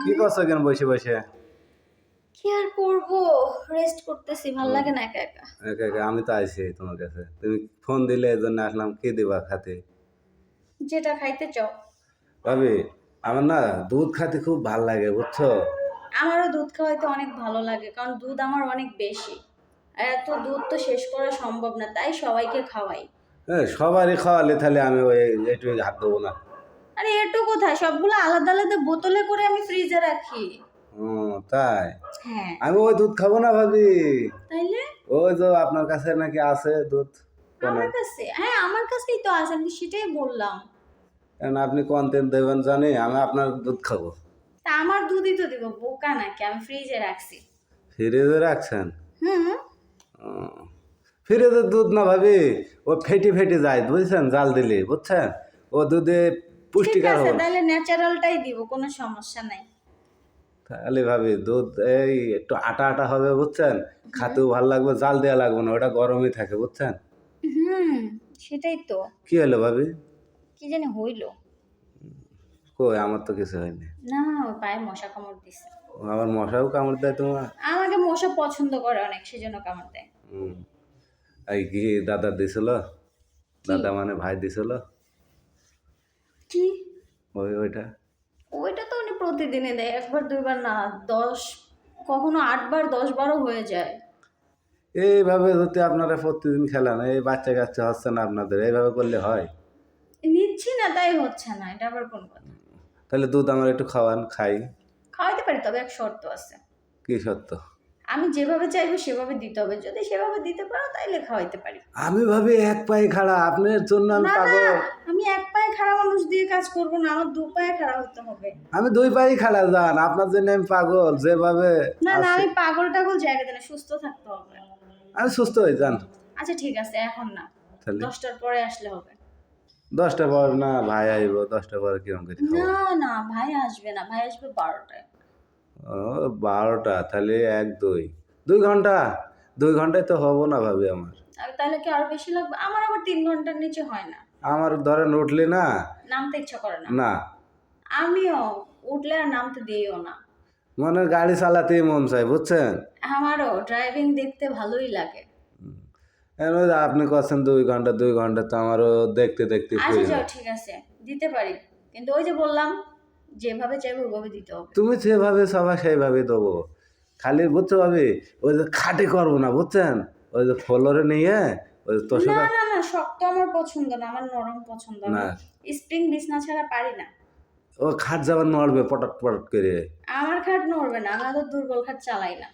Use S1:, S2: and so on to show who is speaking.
S1: কি করছো কেন বসে বসে?
S2: কি আর করব, রেস্ট করতেছি, ভাল লাগে না একা একা।
S1: একা একা আমি তো আইছি তোমার কাছে, তুমি ফোন দিলে এই জন্য আসলাম। কি দিবা খাতে?
S2: যেটা খাইতে চাও।
S1: ভাবি, আমার না দুধ খাতে খুব ভাল লাগে বুঝছো।
S2: আমারও দুধ খাওয়াইতে অনেক ভালো লাগে, কারণ দুধ আমার অনেক বেশি। আর এত দুধ তো শেষ করা সম্ভব না, তাই সবাইকে খাওয়াই।
S1: হ্যাঁ, সবারই খাওয়ালে তাহলে আমি ওই একটু হাত দেবো না।
S2: আরে এটু কোথায়, সবগুলো আলাদা আলাদা বোতলে করে আমি ফ্রিজে রাখি।
S1: ও তাই?
S2: হ্যাঁ।
S1: আমি ওই দুধ খাবো না ভাবি।
S2: তাইলে?
S1: ওই যে আপনার কাছে নাকি আছে দুধ কোনে,
S2: আমার কাছে, হ্যাঁ আমার কাছেই তো আছে, আমি সেটাই বললাম।
S1: কারণ আপনি কন্টেন্ট দেবেন জানি, আমি আপনার দুধ খাবো।
S2: তা আমার দুধই তো দিব, বোকা নাকি, আমি ফ্রিজে রাখছি।
S1: ফ্রিজে রাখছেন?
S2: হুম।
S1: ও, ফ্রিজের দুধ না ভাবি, ও ফেটে ফেটে যায় বুঝছেন, জাল দিলে বুঝছেন, ও দুধে
S2: ঠিক
S1: পুষ্টিকর
S2: আছে,
S1: হবে।
S2: তাহলে ন্যাচারালটাই দিব, কোনো সমস্যা নাই।
S1: তাহলে ভাবি দুধ এই একটু আটা আটা হবে বুঝছেন,
S2: হুম।
S1: খাতেও ভালো লাগবে, জাল দেওয়া লাগবে না, ওটা গরমই থাকে বুঝছেন।
S2: হুম, সেটাই তো।
S1: কি হলো ভাবি?
S2: কি জানি হইলো।
S1: কই আমার তো কিছু হয়নি।
S2: না, ওই পায়ে মশা কামড় দিছে।
S1: ও, আমার মশাও কামড় দেয় তোমার?
S2: আমাকে মশা পছন্দ করে অনেক, সেজন্য কামড় দেয়।
S1: হুম। এই কি দাদা দিছিল?
S2: কি?
S1: দাদা মানে ভাই দিছিল?
S2: কি?
S1: ওইটা
S2: ওইটা তো উনি প্রতিদিনই দেয়, একবার দুইবার না, 10, কখনো 8 বার 10 বারও হয়ে যায়।
S1: এইভাবে যদি আপনারা প্রতিদিন খেলান, এই বাচ্চা কাচ্চা হচ্ছে না আপনাদের, এইভাবে করলে হয়?
S2: নিচ্ছি না তাই হচ্ছে না, এটা আবার কোন কথা।
S1: তাহলে দুধ আমার একটু খাওয়ান, খাই।
S2: খাওয়াইতে পারি, তবে এক শর্ত আছে।
S1: কি সত্য?
S2: আমি যেভাবে চাইবো সেভাবে দিতে হবে, যদি সেভাবে দিতে পারো তাইলে খাওয়াইতে পারি।
S1: আমি ভাবি এক পায়ে খাড়া, আপনার জন্য আমি
S2: না না,
S1: পাগল।
S2: আমি এক পায়ে খাড়া মানুষ দিয়ে কাজ করব না, আমার 2 পায়ে খাড়া হতে হবে।
S1: আমি দুই পায়ে খাড়া যান, আপনার জন্য আমি পাগল যেভাবে
S2: না না,
S1: আছে।
S2: আমি পাগল টাগল জায়গাতে না, সুস্থ থাকতে হবে।
S1: আমি সুস্থ হয়ে যান।
S2: আচ্ছা ঠিক আছে, এখন না,
S1: তাহলে
S2: 10টার পরে আসলে হবে।
S1: 10টা পর না ভাই আইব, 10টা পরে কিরম করে খাবো?
S2: না না, ভাই আসবে না, ভাই আসবে 12টায়।
S1: ও, 12টা, তাহলে 1 2 2 ঘন্টা। 2 ঘন্টায় তো হবো না ভাবি আমার।
S2: আর তাহলে কি আরো বেশি লাগবে? আমার আবার 3 ঘন্টার নিচে হয় না।
S1: আমার ধরেন উঠলি না।
S2: নামতে ইচ্ছা করে না।
S1: না,
S2: আমিও উঠলে আর নামতে দিইও না।
S1: মানে গাড়ি চালাতেই মন চাই বুঝছেন।
S2: আমারও ড্রাইভিং দেখতে ভালোই লাগে।
S1: এখন ওই যে আপনি করছেন 2 ঘন্টা 2 ঘন্টা, তো আমারও দেখতে দেখতে
S2: আচ্ছা
S1: ফুরিয়ে
S2: যাও,
S1: যায়।
S2: ঠিক আছে, দিতে পারি, কিন্তু ওই যে বললাম, যেভাবে চাইবো ওইভাবে দিতে হবে।
S1: তুমি যেভাবে সবাই সেইভাবে দেবো, খালি বুঝছো ভাবি, ওই যে খাটে করবো না বুঝছেন, ওই যে ফ্লোরে নিয়ে ওই যে
S2: না
S1: তোষকা।
S2: না না, শক্ত আমার পছন্দ না, আমার নরম পছন্দ।
S1: না,
S2: আমি স্প্রিং বিছনা ছাড়া পারি না।
S1: ও খাট যাবার নড়বে পটক পটক করে।
S2: আমার খাট নড়বে না, আমি অত দুর্বল খাট চালাই না।